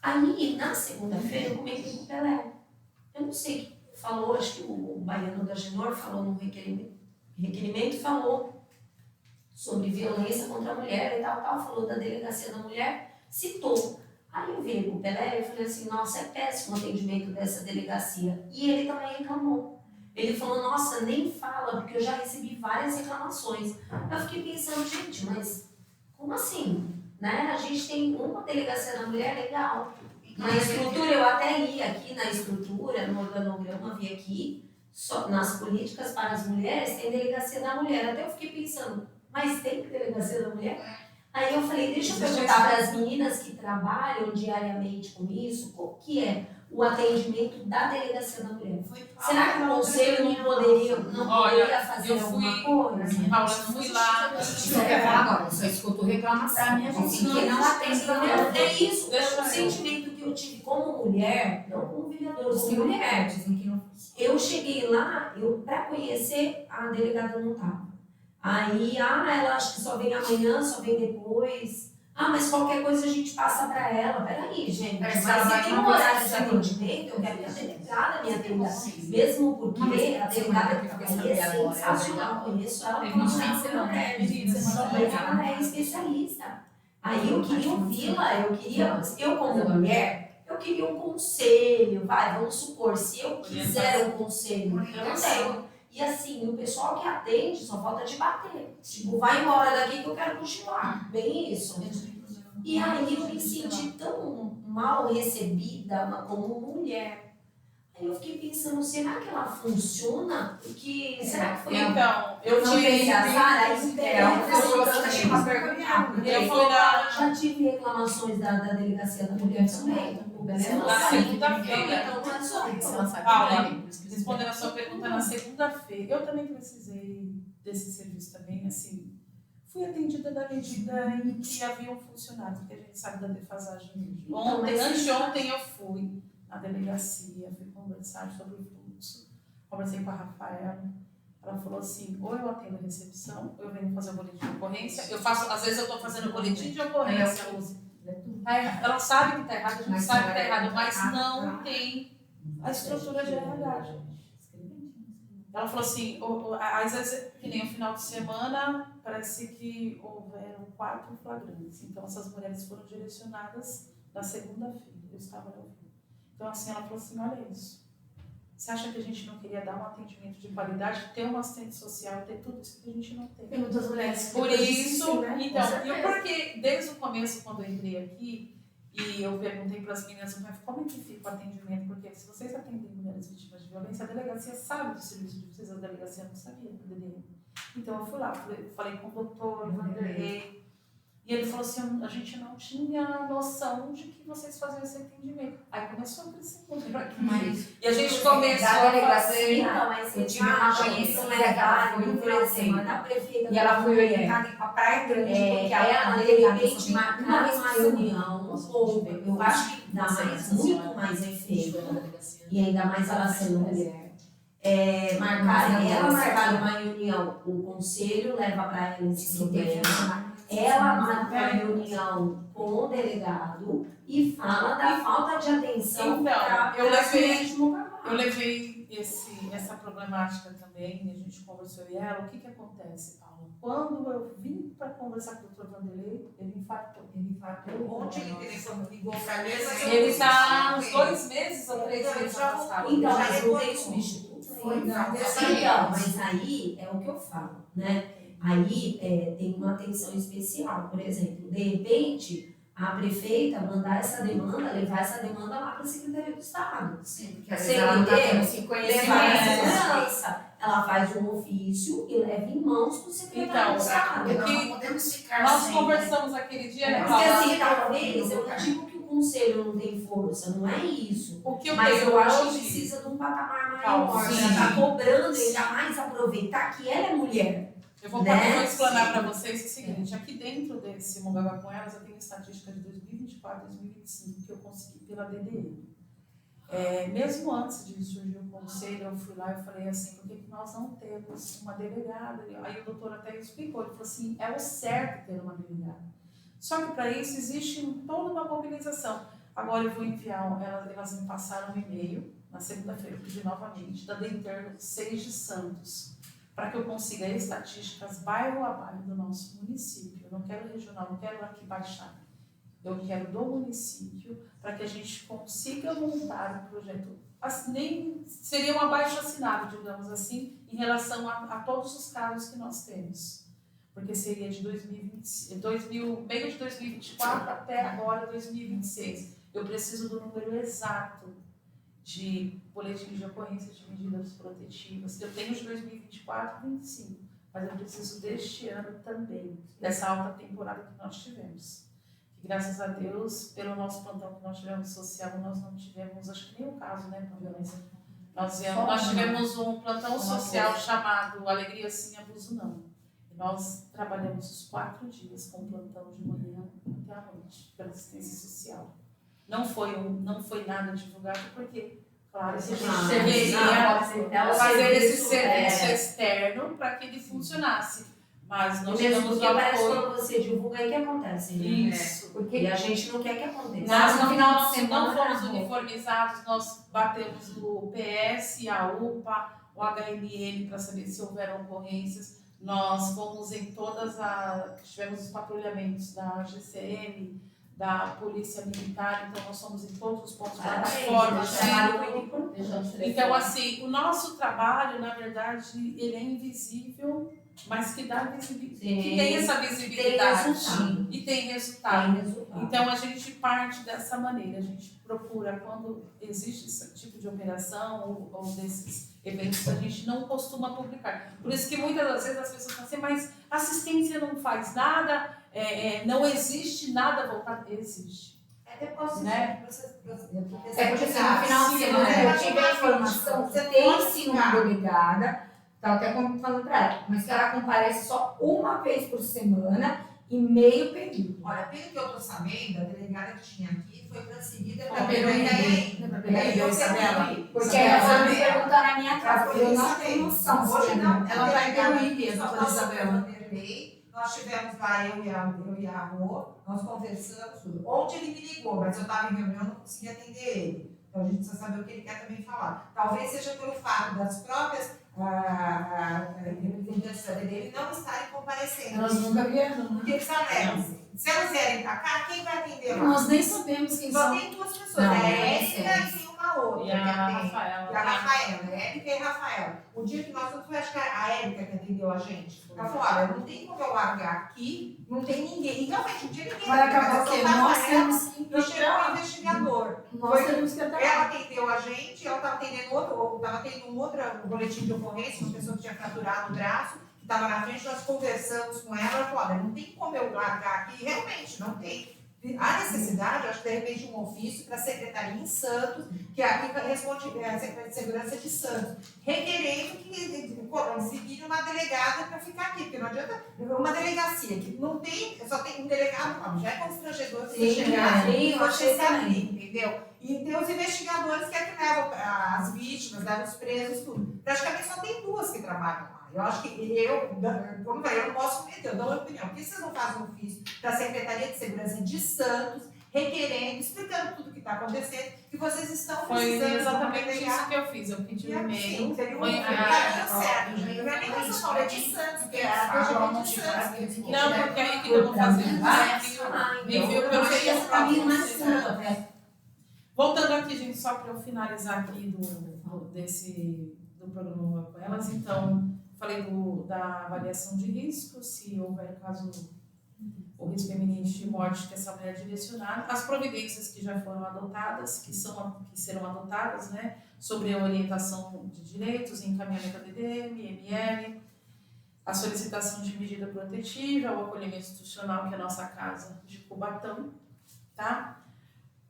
Aí, na segunda-feira, eu comentei com o Pelé. Eu não sei o que falou, acho que o baiano da Genor falou no requerimento, falou sobre violência contra a mulher e tal, falou da delegacia da mulher, citou. Aí eu virei pro Pelé e falei assim, nossa, é péssimo o atendimento dessa delegacia. E ele também reclamou. Ele falou, nossa, nem fala, porque eu já recebi várias reclamações. Eu fiquei pensando, gente, mas como assim? Né? A gente tem uma delegacia da mulher legal. Na estrutura, eu até li aqui na estrutura, no organograma, vi aqui, só, nas políticas para as mulheres, tem delegacia da mulher. Até eu fiquei pensando, mas tem delegacia da mulher? Aí eu falei, deixa eu perguntar para as meninas que trabalham diariamente com isso, qual que é o atendimento da delegacia da mulher? Será que o conselho não poderia fazer alguma coisa? Paula, eu fui lá. Isso eu quero falar agora, só escuto reclamação. Assim, que não atende da mulher. É isso, é o sentimento que eu tive como mulher, não como vereadora, como mulher. Dizem que não. Eu cheguei lá, para conhecer, a delegada não estava. Aí, ela acha que só vem amanhã, só vem depois. Mas qualquer coisa a gente passa para ela. Peraí, gente. Mas se tem um horário de atendimento, eu quero que a delegada me atenda. Mesmo porque a delegada que fica aí é sensacional. Eu conheço ela como uma ela é especialista. Aí eu queria ouvi-la, eu como mulher, eu queria um conselho, vamos supor, se eu quiser um conselho, eu não tenho. E assim, o pessoal que atende só falta de bater. Tipo, vai embora daqui que eu quero continuar. Bem isso. E aí eu me senti tão mal recebida como mulher. Aí eu fiquei pensando, será que ela funciona? Porque será que foi Então, eu não tive. tive azar? Aí Eu fui lá já tive reclamações da delegacia da mulher também. na segunda-feira. Então, não é só isso. Paula, respondendo a sua pergunta, na segunda-feira, eu também precisei desse serviço também, assim, fui atendida da medida em que haviam funcionado, porque a gente sabe da defasagem mesmo. Então, mas Anteontem eu fui na delegacia, fui conversar sobre o fluxo, conversei com a Rafaela, ela falou assim, ou eu atendo a recepção, ou eu venho fazer o boletim de ocorrência, eu faço, às vezes eu estou fazendo o boletim de ocorrência, ela sabe que está errado, a gente sabe que está errado, mas não tem a estrutura de RH. Ela falou assim, às vezes, que nem o final de semana, parece que houveram 4 flagrantes. Então, essas mulheres foram direcionadas na segunda-feira. Eu estava ouvindo. Então, assim, ela falou assim, olha isso. Você acha que a gente não queria dar um atendimento de qualidade, ter uma assistente social, ter tudo isso que a gente não tem? Tem muitas mulheres que Por isso, sim, né? então, e porque desde o começo, quando eu entrei aqui, e eu perguntei para as meninas, mas como é que fica o atendimento? Porque se vocês atendem mulheres vítimas de violência, a delegacia sabe do serviço de vocês, a delegacia não sabia do DDM. Então eu fui lá, falei com o doutor Vanderlei, e ele falou assim, a gente não tinha noção de que vocês faziam esse atendimento. Aí começou a crescer o número aqui. E a gente começou a fazer... Então, mas eu tive uma conhecida legal, foi no final de semana, da prefeita. e ela foi orientada para a Praia Grande, porque ela de repente marcar uma reunião, ou eu acho que dá muito mais efeito, e ainda mais ela sendo mulher. Marcar uma reunião, o conselho leva para ela esse problema, ela marca uma reunião com o delegado e fala da falta de atenção. Então, eu levei essa problemática também, a gente conversou e ela, o que acontece, Paula? Quando eu vim para conversar com o doutor Vanderlei, ele infartou. Onde ele ligou para ele está uns 2 meses ou 3 meses afastado. Então, mas não tem substituto? Então, mas aí é o que eu falo, né? Aí tem uma atenção especial. Por exemplo, de repente, a prefeita mandar essa demanda, levar essa demanda lá para a Secretaria do Estado. Sim, porque Sem ela não está tendo esse levar a segurança. Ela faz um ofício e leva em mãos para o Secretário do Estado. Porque nós não podemos ficar nós sem, conversamos aquele dia, né, Porque assim, talvez, eu não digo que o conselho não tem força, não é isso. Mas eu acho que precisa de um patamar maior. Ela está cobrando, ainda mais aproveitar que ela é mulher. Eu vou explanar para vocês o seguinte, aqui dentro desse Mongaguá com Elas, eu tenho estatística de 2024 e 2025 que eu consegui pela DDE. Mesmo antes de surgir o conselho, eu fui lá e falei assim, por que nós não temos uma delegada? Aí o doutor até explicou, ele falou assim, é o certo ter uma delegada. Só que para isso existe toda uma mobilização. Agora eu vou enviar, elas me passaram um e-mail, na segunda-feira eu pedi novamente, da Denterno 6 de Santos, para que eu consiga estatísticas bairro a bairro do nosso município. Eu não quero regional, não quero aqui baixar. Eu quero do município, para que a gente consiga montar um projeto. Assim, nem seria um abaixo-assinado, digamos assim, em relação a todos os casos que nós temos. Porque seria de meio de 2024 até agora, 2026. Eu preciso do número exato de boletins de ocorrência de medidas protetivas. Eu tenho de 2024 e 2025, mas eu preciso deste ano também, dessa alta temporada que nós tivemos. Que, graças a Deus, pelo nosso plantão que nós tivemos social, nós não tivemos, acho que nenhum caso, né, com violência. Nós tivemos um plantão social chamado Alegria Sim, Abuso Não. E nós trabalhamos os 4 dias com plantão de manhã até a noite, pela assistência social. Não foi nada divulgado, porque, claro, a gente deveria fazer esse serviço externo para que ele funcionasse. Mas nós mesmo tivemos porque parece apoio. quando você divulga aí que acontece. Né? Isso. Porque e a gente não quer que aconteça. Nós no final de semana não fomos uniformizados, nós batemos o PS, a UPA, o HML para saber se houveram ocorrências. Nós fomos em tivemos os patrulhamentos da GCM, da Polícia Militar, então nós somos em todos os pontos plataformas. Então, assim, o nosso trabalho, na verdade, ele é invisível, mas que dá visibilidade, que tem essa visibilidade e tem resultado. Então, a gente parte dessa maneira, a gente procura, quando existe esse tipo de operação ou desses eventos, a gente não costuma publicar. Por isso que muitas das vezes as pessoas falam assim, mas assistência não faz nada, não existe nada voltado. Existe. Até posso Né? porque assim, no final de semana eu tive a informação que tem sim uma delegada, estava até falando para ela, mas que ela comparece só uma vez por semana e meio período. Olha, pelo que eu estou sabendo, a delegada que tinha aqui foi transferida para Porque Porque ela foi me perguntar na minha casa, porque eu não tenho noção. Hoje não, ela está em Peruí mesmo, Nós a Isabela. Nós tivemos lá, eu e a Rô, nós conversamos tudo. Ontem ele me ligou, mas eu estava em reunião, não consegui atender ele. Então a gente precisa saber o que ele quer também falar. Talvez seja pelo fato das próprias representantes dele não estarem comparecendo. Elas nunca vieram, né? Porque eles alegam. Se elas vierem para cá, quem vai atender lá? Nós nem sabemos quem Só são. tem duas pessoas, a Érica e tem uma outra. E a Rafaela. E a Rafaela, Érica e a Rafaela. O dia que nós fomos, eu acho que a Érica que atendeu a gente. Ela falou, olha, não tem como eu largar aqui, não tem ninguém. E realmente, o dia que ninguém Vai acabar o quê? Nós temos que e chegou o investigador. Nós temos que Ela até atendeu a gente, ela estava atendendo outro, estava tendo um outro boletim de ocorrência, uma pessoa que tinha fraturado o braço, que estava na frente, nós conversamos com ela falou, olha, não tem como eu largar aqui, realmente, não tem. Há necessidade, acho que de repente, um ofício para a Secretaria em Santos, que aqui responde a Secretaria de Segurança de Santos, requerendo que seguir uma delegada para ficar aqui, porque não adianta uma delegacia que não tem, só tem um delegado, já é constrangedor você chegar e você saber, entendeu? E tem os investigadores que é que levam as vítimas, levam os presos, tudo. Praticamente só tem duas que trabalham lá. Eu acho que eu não posso meter, eu dou uma opinião. Por que vocês não fazem um ofício para a Secretaria de Segurança de Santos, requerendo, explicando tudo o que está acontecendo, que vocês estão precisando. Foi exatamente isso que eu fiz. Eu pedi um e-mail. Seria um foi caminho certo. Não é nem que São Paulo, é de Santos, porque é a de Santos. Não, porque aí o que eu vou fazer? Me enviou pelo e-mail. Voltando aqui, gente, só para eu finalizar aqui do programa com elas, então, falei da avaliação de risco, se houver caso o risco iminente de morte que essa mulher direcionada, as providências que já foram adotadas, que serão adotadas, né, sobre a orientação de direitos, encaminhamento da DDM, ML, a solicitação de medida protetiva, o acolhimento institucional, que é a nossa casa de Cubatão, tá?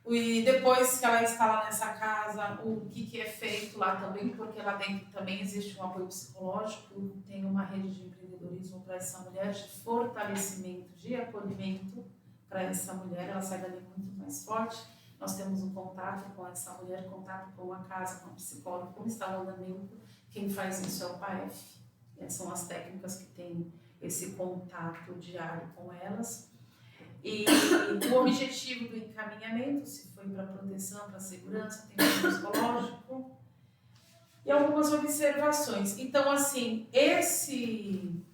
E depois que ela está lá nessa casa, o que é feito lá também, porque lá dentro também existe um apoio psicológico, tem uma rede de empreendedorismo para essa mulher, de fortalecimento, de acolhimento para essa mulher, ela sai dali muito mais forte. Nós temos um contato com essa mulher, contato com a casa, com a psicóloga, como está o andamento, quem faz isso é o PAEF, são as técnicas que têm esse contato diário com elas. E o objetivo do encaminhamento, se foi para proteção, para segurança, tem um psicológico e algumas observações. Então, assim, esse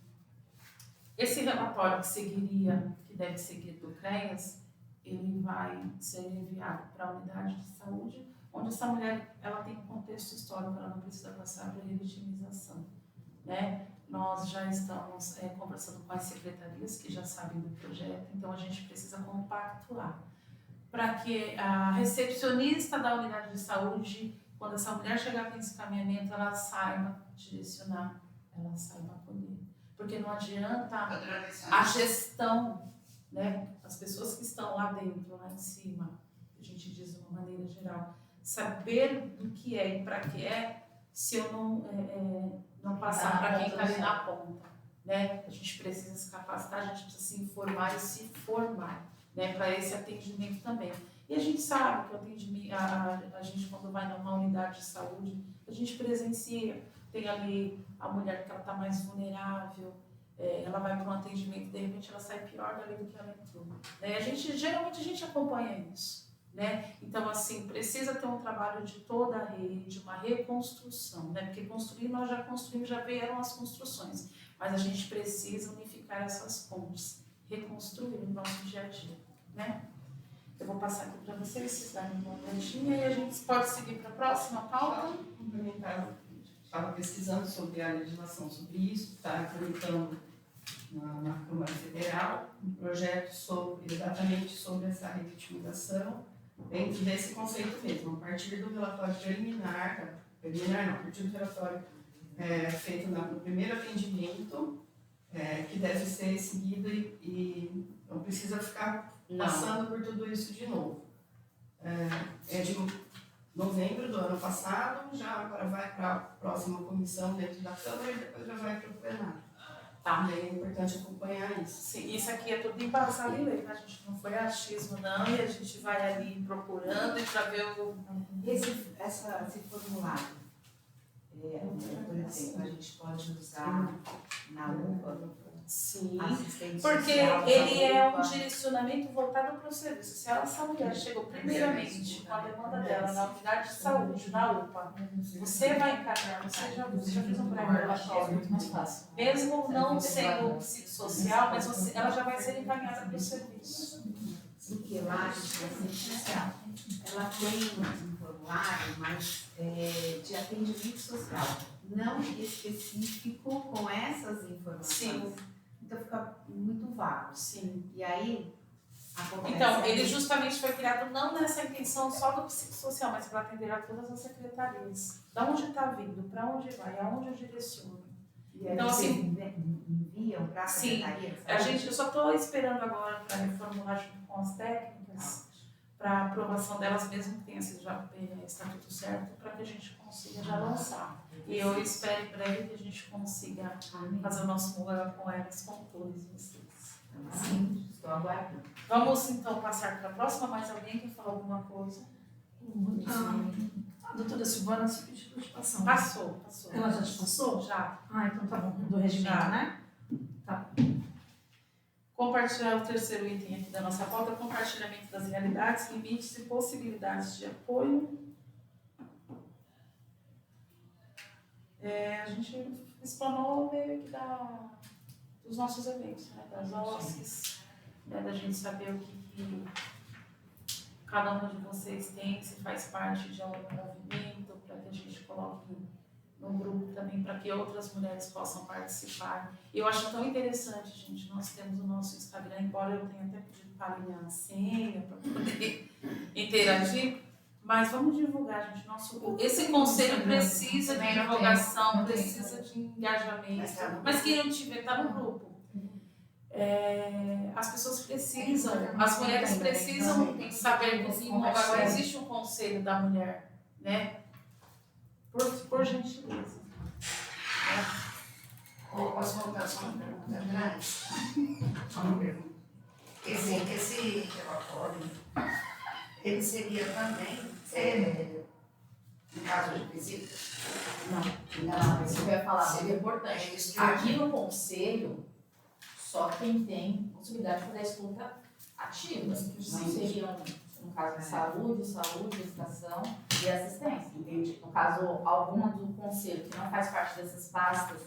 relatório que deve seguir do CREAS, ele vai ser enviado para a unidade de saúde, onde essa mulher ela tem um contexto histórico, ela não precisa passar por revitimização, né? Nós já estamos conversando com as secretarias que já sabem do projeto, então a gente precisa compactuar para que a recepcionista da unidade de saúde, quando essa mulher chegar com esse encaminhamento, ela saiba direcionar, ela saiba acolher. Porque não adianta a gestão, né? As pessoas que estão lá dentro, lá em cima, a gente diz de uma maneira geral, saber do que é e para que é, se eu não passar para quem está ali na ponta, né? A gente precisa se capacitar, a gente precisa se informar e se formar, né? Para esse atendimento também. E a gente sabe que o atendimento, a gente quando vai numa unidade de saúde, a gente presencia, tem ali a mulher que ela está mais vulnerável, ela vai para um atendimento e de repente ela sai pior dali do que ela entrou, né? Geralmente a gente acompanha isso, né? Então, assim, precisa ter um trabalho de toda a rede, uma reconstrução, né? Porque construir, nós já construímos, já vieram as construções, mas a gente precisa unificar essas pontes, reconstruir o nosso dia a dia, né? Eu vou passar aqui para vocês darem uma olhadinha e a gente pode seguir para a próxima pauta. Complementar, estava pesquisando sobre a legislação sobre isso, está tramitando na Câmara Federal um projeto exatamente sobre essa revitimização, dentro desse conceito mesmo, a partir do relatório preliminar, a partir do relatório feito no primeiro atendimento, que deve ser seguido e não precisa ficar passando por tudo isso de novo. É de novembro do ano passado, já agora vai para a próxima comissão dentro da Câmara e depois já vai para o plenário. Tá. E é importante acompanhar isso. Sim, isso aqui é tudo embasado em lei, tá? A gente não foi achismo não, e a gente vai ali procurando e para ver Esse formulário, por exemplo, a gente pode usar na UPA. Sim, assistente porque social, ele é um UPA. direcionamento voltado para o serviço. Se essa mulher chegou primeiramente com a demanda dela na unidade de saúde, na UPA, você vai encaminhar, você já fez um pré-relatório, muito mais fácil. mesmo não sendo psicossocial, mas ela já vai ser encaminhada para o serviço. Porque lá a gente tem assistente social. Ela tem um formulário, mas de atendimento social, não específico com essas informações. Sim. Então fica muito vago. Sim. E aí acontece. Então, ele justamente foi criado não nessa intenção só do psicossocial, mas para atender a todas as secretarias. Da onde está vindo, para onde vai, aonde eu direciono. E aí então, assim, enviam para a secretaria. Eu só estou esperando agora para reformular junto com as técnicas, para aprovação delas, mesmo que tenha sido já está tudo certo, para que a gente consiga já lançar. E eu espero em breve que a gente consiga fazer o nosso mural com elas, com todos vocês. Sim, estou aguardando. Vamos então passar para a próxima. Mais alguém quer falar alguma coisa? A doutora Silvana se pediu participação. Passou. Ela já te passou? Já. Então tá bom. Do regimento, Já. né? Tá. Compartilhar o terceiro item aqui da nossa pauta, compartilhamento das realidades, limites e possibilidades de apoio. A gente explanou meio que dos nossos eventos, né? Das OSCs, né? Da gente saber o que cada um de vocês tem, se faz parte de algum movimento, para que a gente coloque no grupo também, para que outras mulheres possam participar. Eu acho tão interessante, gente, nós temos o nosso Instagram, embora eu tenha até pedido para alinhar a senha, para poder interagir, mas vamos divulgar, gente. Esse conselho precisa de divulgação, precisa de engajamento, mas quem não tiver, está no grupo. As pessoas precisam, as mulheres precisam saber que agora existe um conselho da mulher, né? Por gentileza. Posso voltar só uma pergunta atrás? Só uma pergunta. Esse relatório, ele seria também, no caso de visita? Não, isso que eu ia falar, seria importante. Aqui no conselho, só quem tem possibilidade de fazer a escuta ativa. Não seriam, no caso de saúde, educação e assistência. Entendi. No caso, alguma do conselho que não faz parte dessas pastas,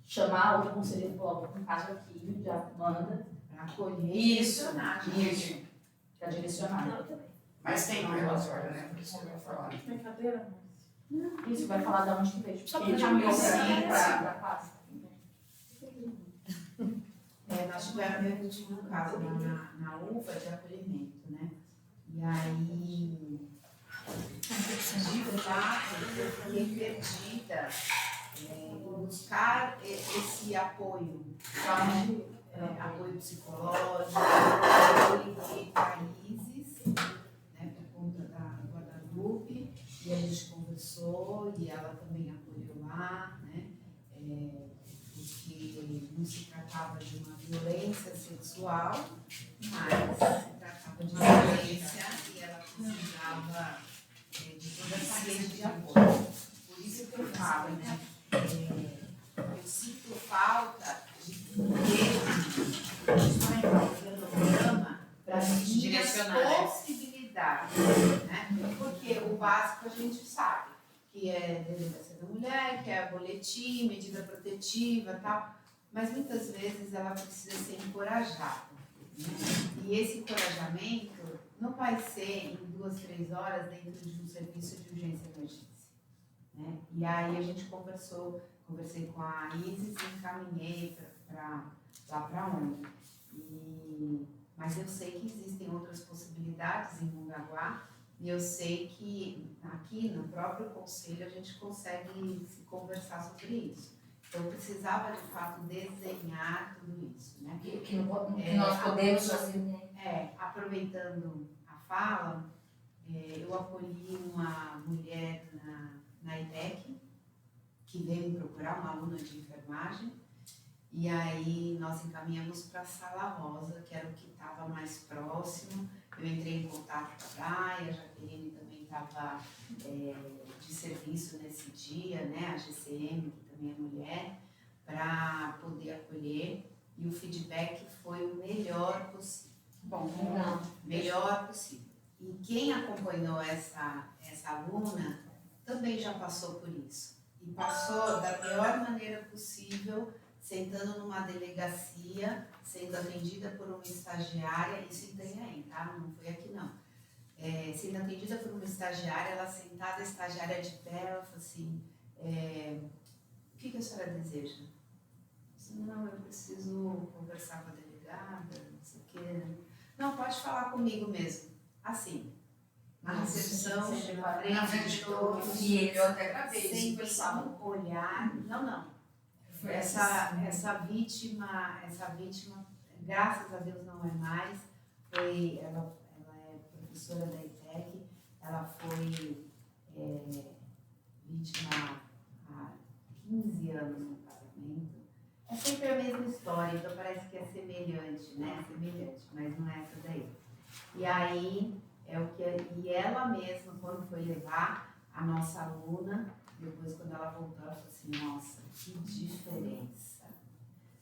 chamar outro conselheiro e falar, no caso aqui, já manda para acolher e direcionar. Isso. Para direcionar. Mas tem um relatório, né? Por isso que eu ia falar. Brincadeira, mas... Isso, vai falar de onde que veio. Só Porque pra já me gente para pasta. Nós tivemos um caso na UFA de acolhimento, né? E aí, de fato, eu fiquei perdida em buscar esse apoio, apoio psicológico, eu liguei para a Isis, né, por conta da Guadalupe, e a gente conversou e ela também apoiou lá, né? Porque não se tratava de uma violência sexual, mas se tratava de violência e ela precisava de toda essa rede de apoio. Por isso que eu falo, né? Eu sinto falta de ter, principalmente no programa, para as minhas possibilidades, né? Porque o básico a gente sabe, que é delegacia da mulher, que é boletim, medida protetiva e tal, mas muitas vezes ela precisa ser encorajada. Né? E esse encorajamento não vai ser em 2, 3 horas dentro de um serviço de urgência e emergência, né? E aí a gente conversei com a Isis e encaminhei lá para ONG. Mas eu sei que existem outras possibilidades em Mongaguá, e eu sei que aqui no próprio conselho a gente consegue se conversar sobre isso. Então, eu precisava, de fato, desenhar tudo isso, né? Que nós podemos fazer, né? Aproveitando a fala, eu acolhi uma mulher na IDEC, que veio me procurar, uma aluna de enfermagem, e aí nós encaminhamos para a Sala Rosa, que era o que estava mais próximo. Eu entrei em contato com a Praia, a Jaqueline também estava de serviço nesse dia, né? A GCM, que também é mulher, para poder acolher, e o feedback foi o melhor possível. Bom, Melhor possível. E quem acompanhou essa aluna também já passou por isso. E passou da pior maneira possível, sentando numa delegacia, sendo atendida por uma estagiária, isso em Itanhaém, tá? Não foi aqui não. Sendo atendida por uma estagiária, ela sentada, a estagiária de pé, ela falou assim, o que a senhora deseja? Eu disse, não, eu preciso conversar com a delegada, não sei o quê. Não, pode falar comigo mesmo. Assim, na recepção, na frente de todos, Eu até gravei sem isso. olhar. Não. Essa vítima, graças a Deus não é mais. Ela é professora da ITEC, ela foi vítima há 15 anos no casamento. É sempre a mesma história, então parece que é semelhante, né? Semelhante, mas não é essa daí. E aí, e ela mesma, quando foi levar a nossa aluna, depois quando ela voltou, ela falou assim, nossa, que diferença.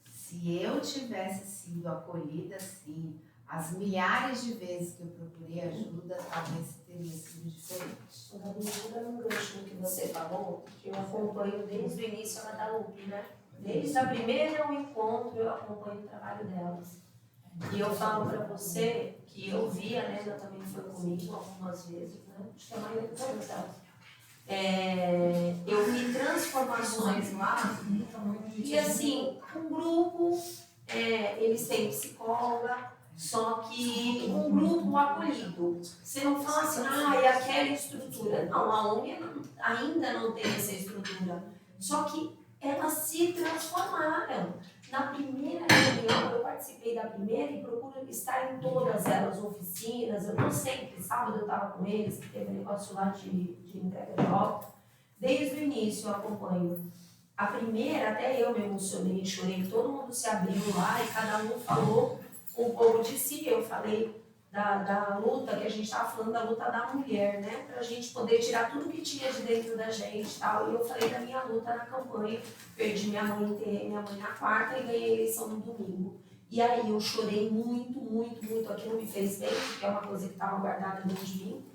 Se eu tivesse sido acolhida assim, as milhares de vezes que eu procurei ajuda, talvez teria sido diferente. Ainda no gancho do que você falou, que eu acompanho desde o início a Guadalupe, né? Desde a primeira encontro eu acompanho o trabalho delas. E eu falo para você que eu vi, a Nena também foi comigo algumas vezes, né? Acho que a maioria de todas elas. Eu vi transformações lá, e assim, um grupo, eles têm psicóloga, só que um grupo acolhido. Você não fala assim, é aquela estrutura. Não, a ONG ainda não tem essa estrutura. Só que elas se transformaram. Na primeira reunião, eu participei da primeira e procuro estar em todas elas, oficinas. Eu não sempre, sábado eu estava com eles, que teve um negócio lá de entrega de obra. Desde o início eu acompanho. A primeira, até eu me emocionei, chorei, todo mundo se abriu lá e cada um falou um pouco de si. Eu falei da luta, que a gente estava falando da luta da mulher, né? Para a gente poder tirar tudo que tinha de dentro da gente e tal. E eu falei da minha luta na campanha. Perdi minha mãe, enterrei minha mãe na quarta e ganhei a eleição no domingo. E aí eu chorei muito, muito, muito. Aquilo me fez bem, porque é uma coisa que estava guardada dentro de mim.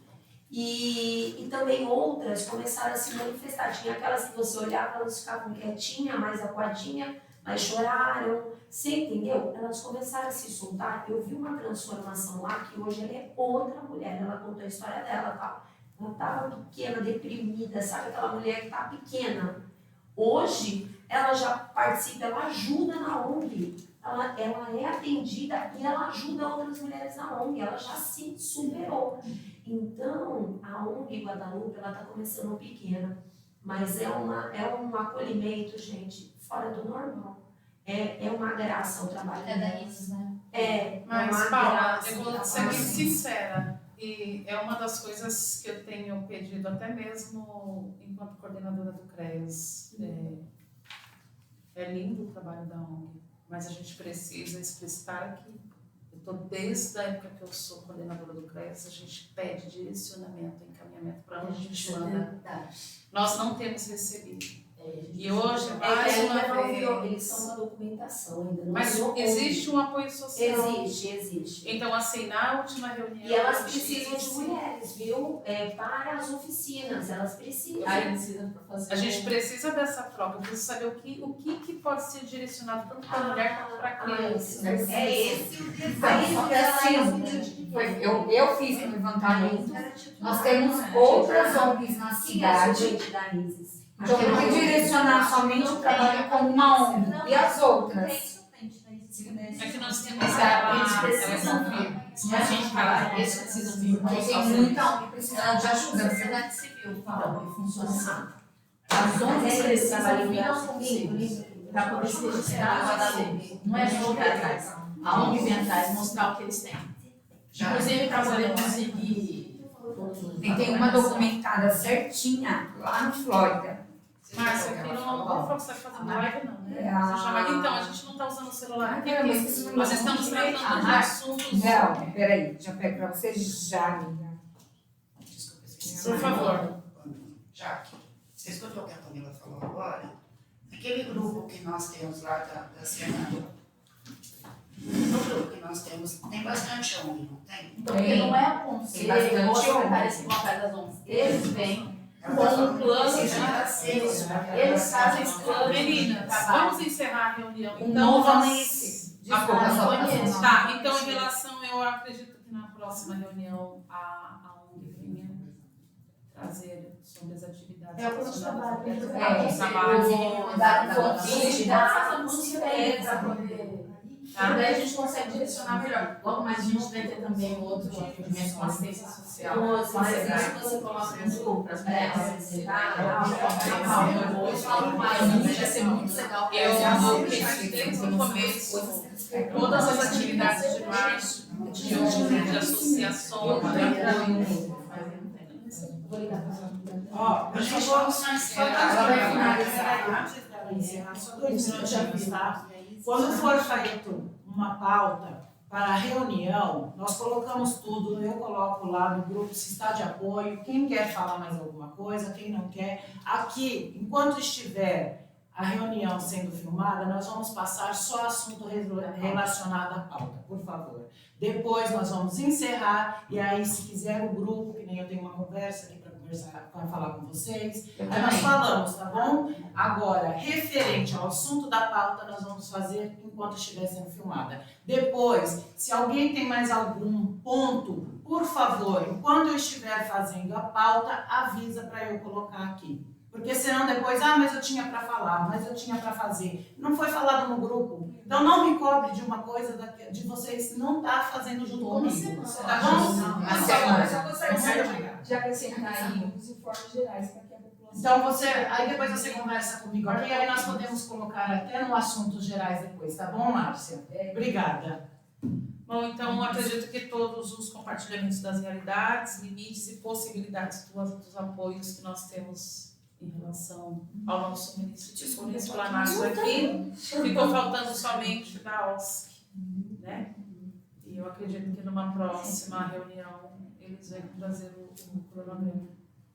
E também outras começaram a se manifestar. Tinha aquelas que você olhava, elas ficavam quietinhas, mais acuadinhas, mas choraram. Você entendeu? Elas começaram a se soltar. Eu vi uma transformação lá, que hoje ela é outra mulher. Ela contou a história dela, tá? Ela estava pequena, deprimida, sabe aquela mulher que está pequena? Hoje, ela já participa, ela ajuda na ONG. Ela é atendida e ela ajuda outras mulheres na ONG. Ela já se superou. Então, a ONG Guadalupe, ela está começando pequena. Mas é um acolhimento, gente, fora do normal. É uma graça o trabalho da Isis, né? Mas, Paula, eu vou ser bem sincera. E é uma das coisas que eu tenho pedido até mesmo enquanto coordenadora do CREAS. É lindo o trabalho da ONG, mas a gente precisa explicitar que eu estou desde a época que eu sou coordenadora do CREAS, a gente pede direcionamento, encaminhamento para onde a gente manda. Nós não temos recebido. E hoje, É que mais ainda uma não virou, vez... eles estão na documentação, ainda não Mas virou existe um apoio social. Existe. Então, assim, na última reunião... E elas eu precisam de disse- mulheres, viu? Para as oficinas, elas precisam. Aí precisa fazer. A gente precisa dessa troca, precisa saber o que pode ser direcionado tanto para a mulher quanto para a criança. É esse o desafio. Eu fiz um levantamento. Nós temos outras ONGs na cidade. Da ISIS. Então, por que direcionar somente o trabalho com uma ONG? E as outras? É que nós temos Eles precisam vir. Se a gente falar, eles precisam vir. Porque tem muita ONG precisando de ajuda. Sociedade civil, então, que funciona assim. As ONGs precisam vir aos conselhos para poder se registrar no Guadalupe. Não é jogo atrás. A ONG vem atrás mostrar o que eles têm. Inclusive, para poder conseguir. Tem uma documentada certinha lá no Flórida. Márcia, aqui não vou falar que você está fazendo live, não, né? Ah. Você chama... Então, a gente não está usando o celular aqui, Mas porque isso não- nós estamos tratando de assuntos... Não, peraí, já pego para você já, amiga. Desculpa, esqueci. Por favor. Jaque, você escutou o que a Camila falou agora? Aquele grupo que nós temos lá da semana, no grupo que nós temos, tem bastante ONG, não tem? Então, porque não é o conselho, ou as secretárias que vão atrás das ONGs. Eles vêm com um plano de... Eles fazem esse plano. Meninas, vamos encerrar a reunião. Um Então, novo nós- amanhecer. Desculpa, Ah, só não conheço. pra- Tá, então em relação, eu acredito que na próxima reunião a ONG venha trazer sobre as atividades É o plano de relacionadas trabalho. ao É, dar convite, dar conselho para poder. Daí a gente consegue direcionar melhor. Logo mais a gente vai ter também o outro atendimento com assistência social. Mas Com isso assistência você coloca no grupo para as mulheres. mulheres. Eu falo mais, vai ser muito legal. Eu disse desde o começo, todas as atividades de março, de associação, de apoio. Vou ligar para ela. Ó, A gente só vamos só encerrar. dois finalizar, antes dela encerrar, só 2 minutinhos, tá? Quando for feito uma pauta para a reunião, nós colocamos tudo, eu coloco lá no grupo se está de apoio, quem quer falar mais alguma coisa, quem não quer. Aqui, enquanto estiver a reunião sendo filmada, nós vamos passar só assunto relacionado à pauta, por favor. Depois nós vamos encerrar e aí se quiser o grupo, que nem eu tenho uma conversa aqui para conversar, para falar com vocês, aí nós falamos, tá bom? Agora, referente ao assunto da pauta, nós vamos fazer enquanto estiver sendo filmada. Depois, se alguém tem mais algum ponto, por favor, enquanto eu estiver fazendo a pauta, avisa para eu colocar aqui. Porque senão depois, mas eu tinha para falar, mas eu tinha para fazer. Não foi falado no grupo. Então não me cobre de uma coisa de vocês não estar fazendo junto comigo. Tá bom? Só gostaria de acrescentar aí os informes gerais para que a população... Então aí depois você conversa comigo aqui, aí nós podemos colocar até no assuntos gerais depois, tá bom, Márcia? Obrigada. Bom, então acredito que todos os compartilhamentos das realidades, limites e possibilidades dos apoios que nós temos em relação ao nosso município foram explanados aqui. Ficou faltando somente da OSC, né? E eu acredito que numa próxima reunião eles vão trazer o cronograma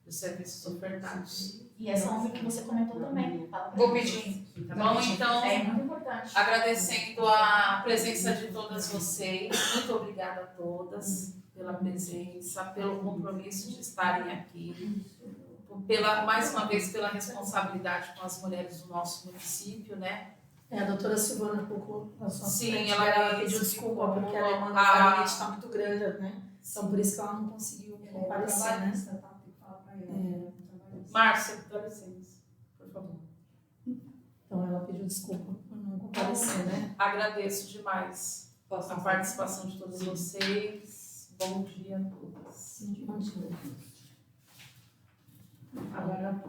dos serviços ofertados. E essa ONG que você comentou também. Vou pedir. Tá bom? Então, É muito importante. agradecendo a presença de todas vocês, muito obrigada a todas pela presença, pelo compromisso de estarem aqui, mais uma vez pela responsabilidade com as mulheres do nosso município, né? A doutora Silvana colocou a sua Sim, frente, ela pediu desculpa porque a demanda do Ah. gabinete está muito grande, né? Então por isso que ela não conseguiu comparecer, né? Márcia, dá licença, por favor. Então ela pediu desculpa por não comparecer, né? Agradeço demais a participação de todos vocês. Bom dia a todas. Agora